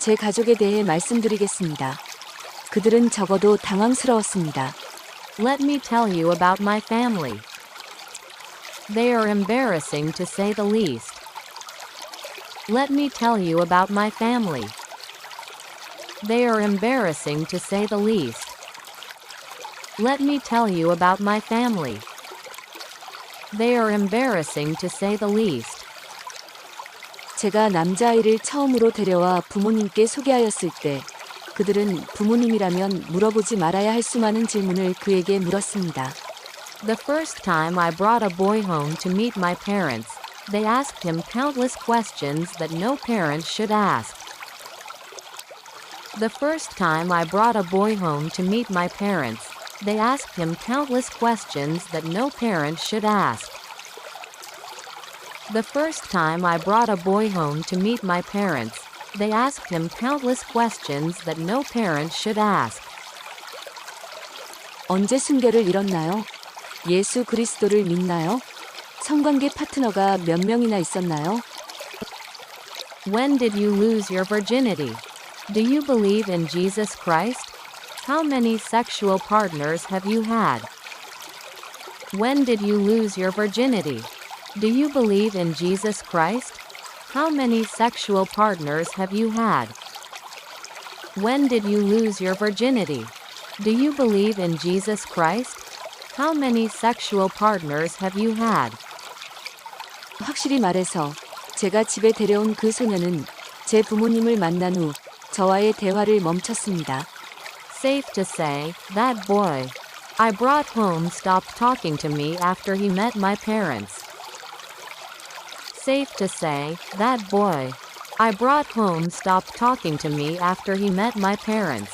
제 가족에 대해 말씀드리겠습니다. 그들은 적어도 당황스러웠습니다. Let me tell you about my family. They are embarrassing to say the least. Let me tell you about my family. They are embarrassing to say the least. Let me tell you about my family. They are embarrassing to say the least. 제가 남자아이를 처음으로 데려와 부모님께 소개하였을 때 그들은 부모님이라면 물어보지 말아야 할 수많은 질문을 그에게 물었습니다. The first time I brought a boy home to meet my parents, they asked him countless questions that no parent should ask. The first time I brought a boy home to meet my parents, they asked him countless questions that no parent should ask. The first time I brought a boy home to meet my parents, they asked him countless questions that no parent should ask. 언제 순결을 잃었나요? 예수 그리스도를 믿나요? 성관계 파트너가 몇 명이나 있었나요? When did you lose your virginity? Do you believe in Jesus Christ? How many sexual partners have you had? When did you lose your virginity? Do you believe in Jesus Christ? How many sexual partners have you had? When did you lose your virginity? Do you believe in Jesus Christ? How many sexual partners have you had? 확실히 말해서 제가 집에 데려온 그 소녀는 제 부모님을 만난 후 저와의 대화를 멈췄습니다. Safe to say, that boy I brought home stopped talking to me after he met my parents. Safe to say, that boy I brought home stopped talking to me after he met my parents.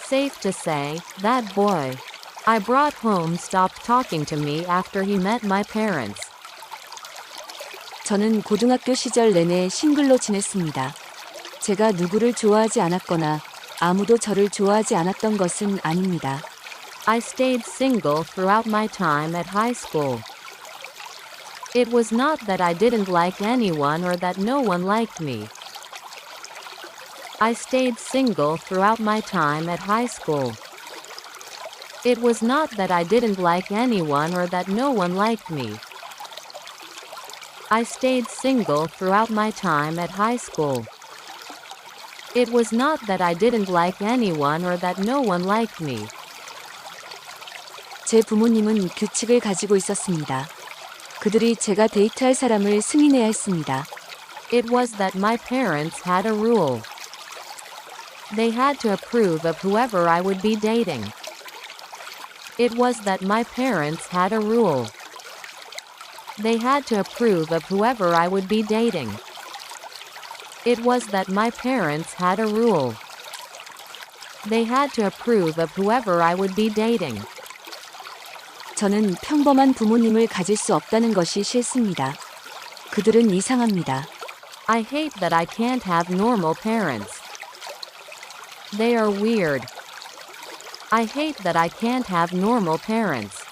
Safe to say, that boy I brought home stopped talking to me after he met my parents. 저는 고등학교 시절 내내 싱글로 지냈습니다. 제가 누구를 좋아하지 않았거나 아무도 저를 좋아하지 않았던 것은 아닙니다. I stayed single throughout my time at high school. It was not that I didn't like anyone or that no one liked me. I stayed single throughout my time at high school. It was not that I didn't like anyone or that no one liked me. I stayed single throughout my time at high school. It was not that I didn't like anyone or that no one liked me. 제 부모님은 규칙을 가지고 있었습니다. 그들이 제가 데이트할 사람을 승인해야 했습니다. It was that my parents had a rule. They had to approve of whoever I would be dating. It was that my parents had a rule. They had to approve of whoever I would be dating. It was that my parents had a rule. They had to approve of whoever I would be dating. 저는 평범한 부모님을 가질 수 없다는 것이 싫습니다. 그들은 이상합니다. I hate that I can't have normal parents. They are weird. I hate that I can't have normal parents.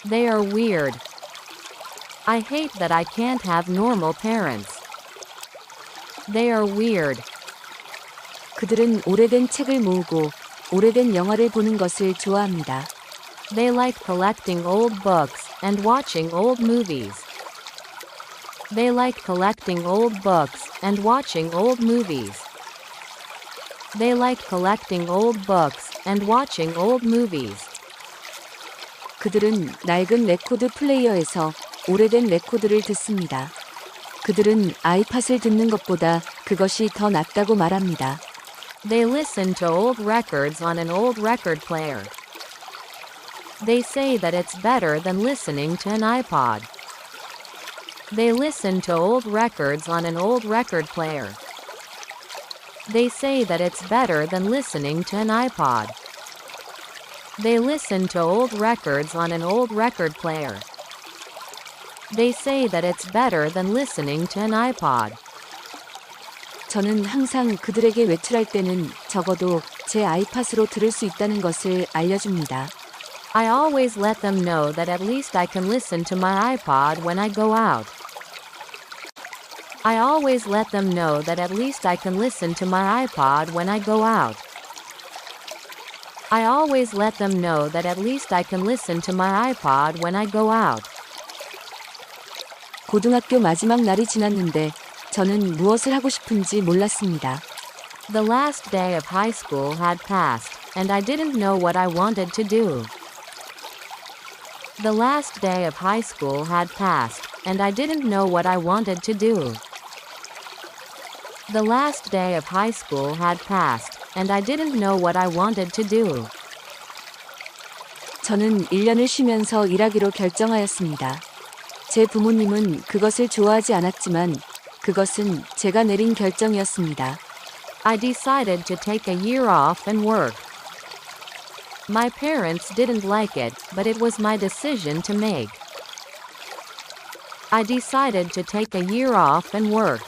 They are weird. I hate that I can't have normal parents. They are weird. 그들은 오래된 책을 모으고 오래된 영화를 보는 것을 좋아합니다. They like collecting old books and watching old movies. They like collecting old books and watching old movies. They like collecting old books and watching old movies. 그들은 낡은 레코드 플레이어에서 오래된 레코드를 듣습니다. 그들은 아이팟을 듣는 것보다 그것이 더 낫다고 말합니다. They listen to old records on an old record player. They say that it's better than listening to an iPod. They listen to old records on an old record player. They say that it's better than listening to an iPod. They listen to old records on an old record player. They say that it's better than listening to an iPod. 저는 항상 그들에게 외출할 때는 적어도 제 아이팟으로 들을 수 있다는 것을 알려줍니다. I always let them know that at least I can listen to my iPod when I go out. I always let them know that at least I can listen to my iPod when I go out. I always let them know that at least I can listen to my iPod when I go out. 고등학교 마지막 날이 지났는데 저는 무엇을 하고 싶은지 몰랐습니다. The last day of high school had passed, and I didn't know what I wanted to do. The last day of high school had passed, and I didn't know what I wanted to do. The last day of high school had passed, and I didn't know what I wanted to do. 저는 1년을 쉬면서 일하기로 결정하였습니다. 제 부모님은 그것을 좋아하지 않았지만 그것은 제가 내린 결정이었습니다. I decided to take a year off and work. My parents didn't like it, but it was my decision to make. I decided to take a year off and work.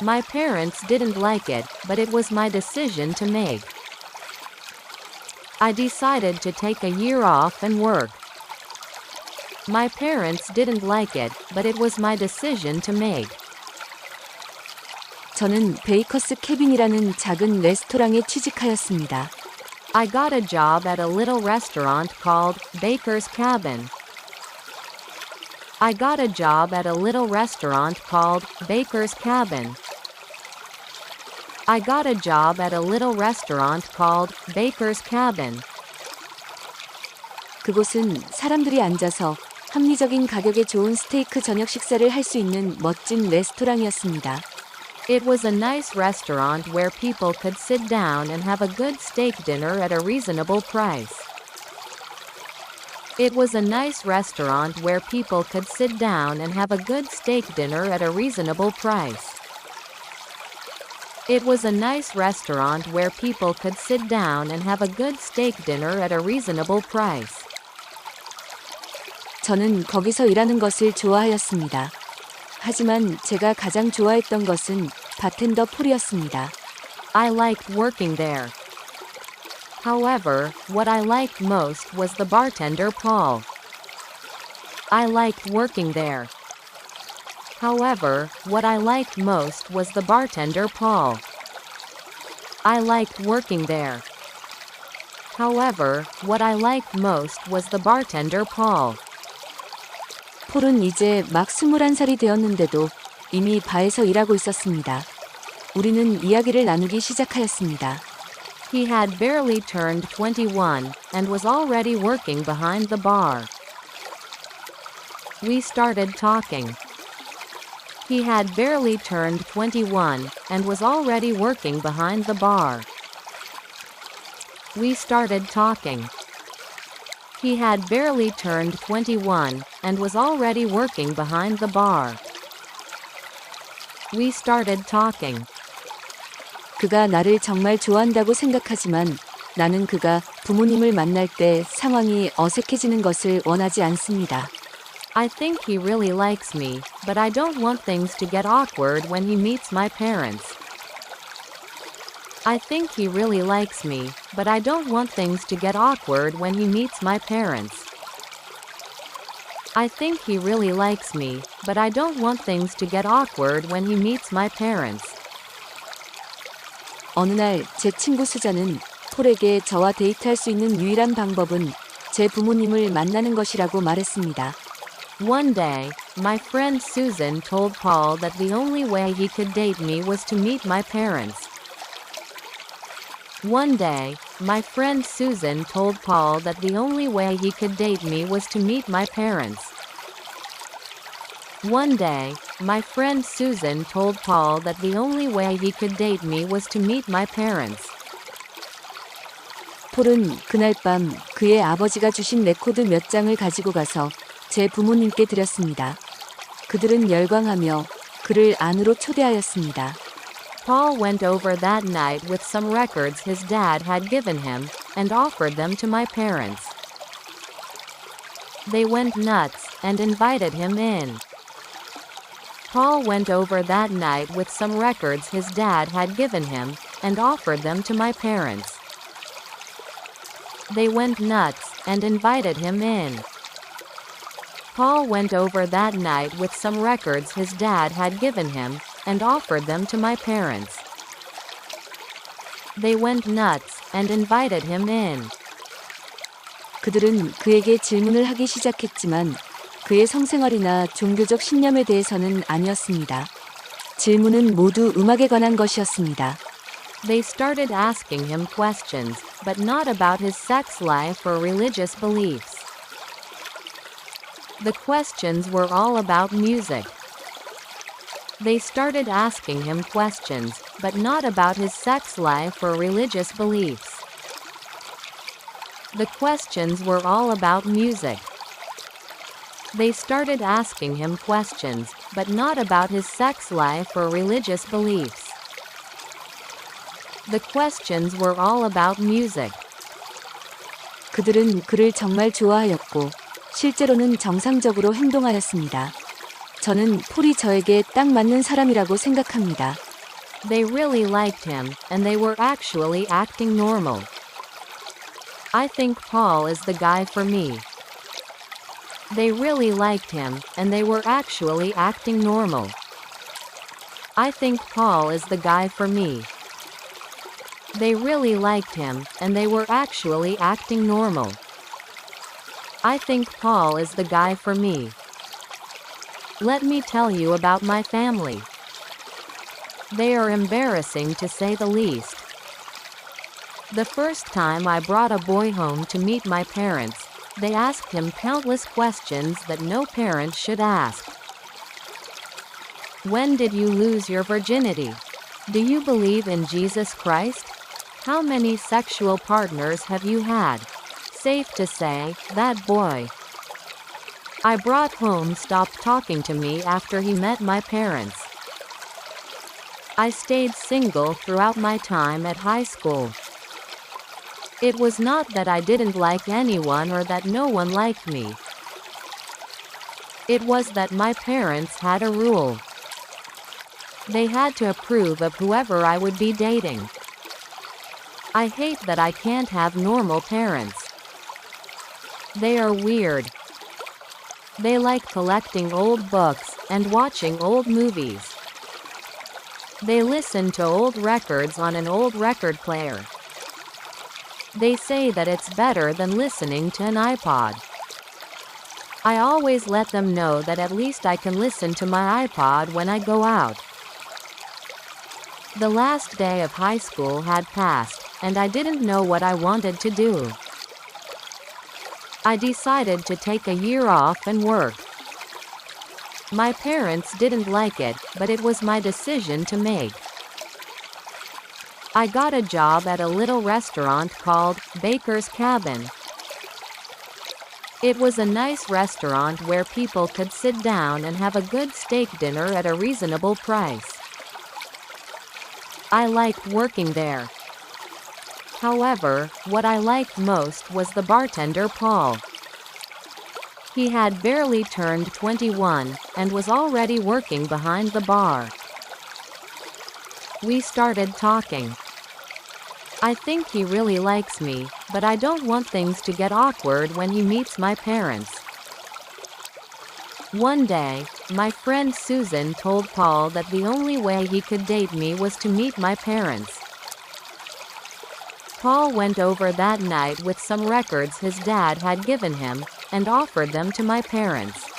My parents didn't like it, but it was my decision to make. I decided to take a year off and work. My parents didn't like it, but it was my decision to make. 저는 베이커스 캐빈이라는 작은 레스토랑에 취직하였습니다. I got a job at a little restaurant called Baker's Cabin. I got a job at a little restaurant called Baker's Cabin. I got a job at a little restaurant called Baker's Cabin. 그곳은 사람들이 앉아서 합리적인 가격에 좋은 스테이크 저녁 식사를 할 수 있는 멋진 레스토랑이었습니다. It was a nice restaurant where people could sit down and have a good steak dinner at a reasonable price. It was a nice restaurant where people could sit down and have a good steak dinner at a reasonable price. It was a nice restaurant where people could sit down and have a good steak dinner at a reasonable price. 저는 거기서 일하는 것을 좋아하였습니다. 하지만 제가 가장 좋아했던 것은 바텐더 폴이었습니다. I liked working there. However, what I liked most was the bartender Paul. I liked working there. However, what I liked most was the bartender Paul. I liked working there. However, what I liked most was the bartender Paul. 폴은 이제 막 21살이 되었는데도 이미 바에서 일하고 있었습니다. 우리는 이야기를 나누기 시작하였습니다. He had barely turned 21 and was already working behind the bar. We started talking. He had barely turned 21 and was already working behind the bar. We started talking. He had barely turned 21 and was already working behind the bar. We started talking. 그가 나를 정말 좋아한다고 생각하지만 나는 그가 부모님을 만날 때 상황이 어색해지는 것을 원하지 않습니다. I think he really likes me, but I don't want things to get awkward when he meets my parents. I think he really likes me, but I don't want things to get awkward when he meets my parents. I think he really likes me, but I don't want things to get awkward when he meets my parents. 어느 날 제 친구 수자는 폴에게 저와 데이트할 수 있는 유일한 방법은 제 부모님을 만나는 것이라고 말했습니다. One day, my friend Susan told Paul that the only way he could date me was to meet my parents. One day, my friend Susan told Paul that the only way he could date me was to meet my parents. One day, my friend Susan told Paul that the only way he could date me was to meet my parents. 폴은 그날 밤 그의 아버지가 주신 레코드 몇 장을 가지고 가서 제 부모님께 드렸습니다. 그들은 열광하며 그를 안으로 초대하였습니다. Paul went over that night with some records his dad had given him, and offered them to my parents. They went nuts, and invited him in. Paul went over that night with some records his dad had given him, and offered them to my parents. They went nuts, and invited him in. Paul went over that night with some records his dad had given him and offered them to my parents. They went nuts and invited him in. 그들은 그에게 질문을 하기 시작했지만 그의 성생활이나 종교적 신념에 대해서는 아니었습니다. 질문은 모두 음악에 관한 것이었습니다. They started asking him questions, but not about his sex life or religious beliefs. The questions were all about music. They started asking him questions, but not about his sex life or religious beliefs. The questions were all about music. They started asking him questions, but not about his sex life or religious beliefs. The questions were all about music. 그들은 그를 정말 좋아하였고 실제로는 정상적으로 행동하였습니다. 저는 폴이 저에게 딱 맞는 사람이라고 생각합니다. They really liked him, and they were actually acting normal. I think Paul is the guy for me. They really liked him, and they were actually acting normal. I think Paul is the guy for me. They really liked him, and they were actually acting normal. I think Paul is the guy for me. Let me tell you about my family. They are embarrassing to say the least. The first time I brought a boy home to meet my parents, they asked him countless questions that no parent should ask. When did you lose your virginity? Do you believe in Jesus Christ? How many sexual partners have you had? Safe to say, that boy I brought home stopped talking to me after he met my parents. I stayed single throughout my time at high school. It was not that I didn't like anyone or that no one liked me. It was that my parents had a rule. They had to approve of whoever I would be dating. I hate that I can't have normal parents. They are weird. They like collecting old books and watching old movies. They listen to old records on an old record player. They say that it's better than listening to an iPod. I always let them know that at least I can listen to my iPod when I go out. The last day of high school had passed, and I didn't know what I wanted to do. I decided to take a year off and work. My parents didn't like it, but it was my decision to make. I got a job at a little restaurant called Baker's Cabin. It was a nice restaurant where people could sit down and have a good steak dinner at a reasonable price. I liked working there. However, what I liked most was the bartender Paul. He had barely turned 21 and was already working behind the bar. We started talking. I think he really likes me, but I don't want things to get awkward when he meets my parents. One day, my friend Susan told Paul that the only way he could date me was to meet my parents. Paul went over that night with some records his dad had given him and offered them to my parents.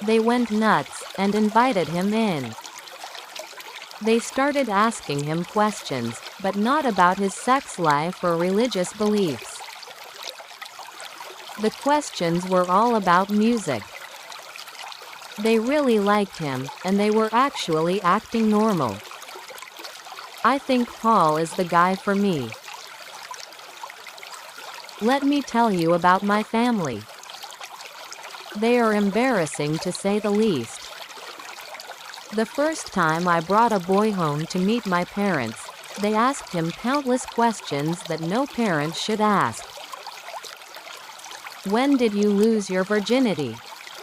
They went nuts and invited him in. They started asking him questions, but not about his sex life or religious beliefs. The questions were all about music. They really liked him, and they were actually acting normal. I think Paul is the guy for me. Let me tell you about my family. They are embarrassing to say the least. The first time I brought a boy home to meet my parents, they asked him countless questions that no parent should ask. When did you lose your virginity?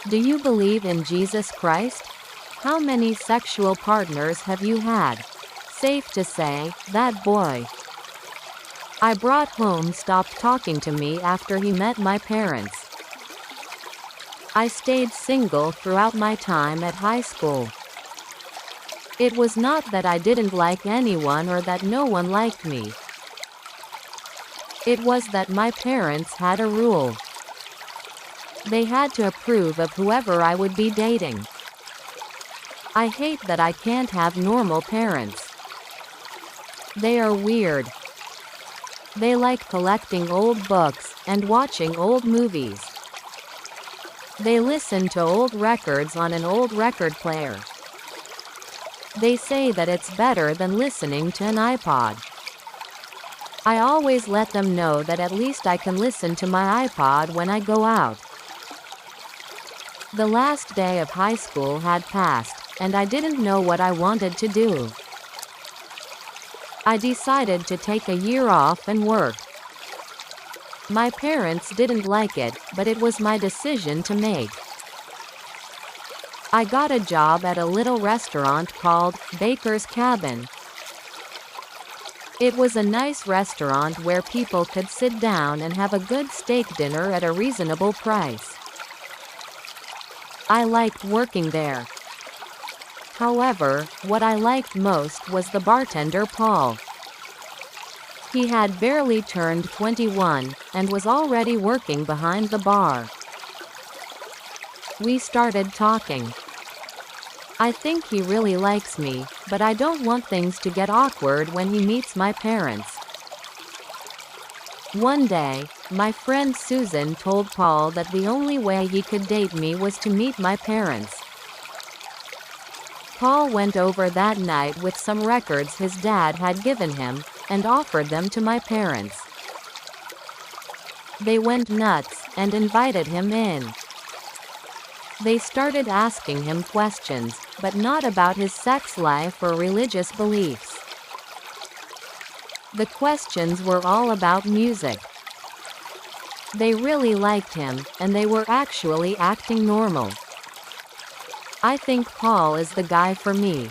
Do you believe in Jesus Christ? How many sexual partners have you had? Safe to say, that boy I brought home stopped talking to me after he met my parents. I stayed single throughout my time at high school. It was not that I didn't like anyone or that no one liked me. It was that my parents had a rule. They had to approve of whoever I would be dating. I hate that I can't have normal parents. They are weird. They like collecting old books and watching old movies. They listen to old records on an old record player. They say that it's better than listening to an iPod. I always let them know that at least I can listen to my iPod when I go out. The last day of high school had passed, and I didn't know what I wanted to do. I decided to take a year off and work. My parents didn't like it, but it was my decision to make. I got a job at a little restaurant called Baker's Cabin. It was a nice restaurant where people could sit down and have a good steak dinner at a reasonable price. I liked working there. However, what I liked most was the bartender Paul. He had barely turned 21, and was already working behind the bar. We started talking. I think he really likes me, but I don't want things to get awkward when he meets my parents. One day, my friend Susan told Paul that the only way he could date me was to meet my parents. Paul went over that night with some records his dad had given him, and offered them to my parents. They went nuts, and invited him in. They started asking him questions, but not about his sex life or religious beliefs. The questions were all about music. They really liked him, and they were actually acting normal. I think Paul is the guy for me.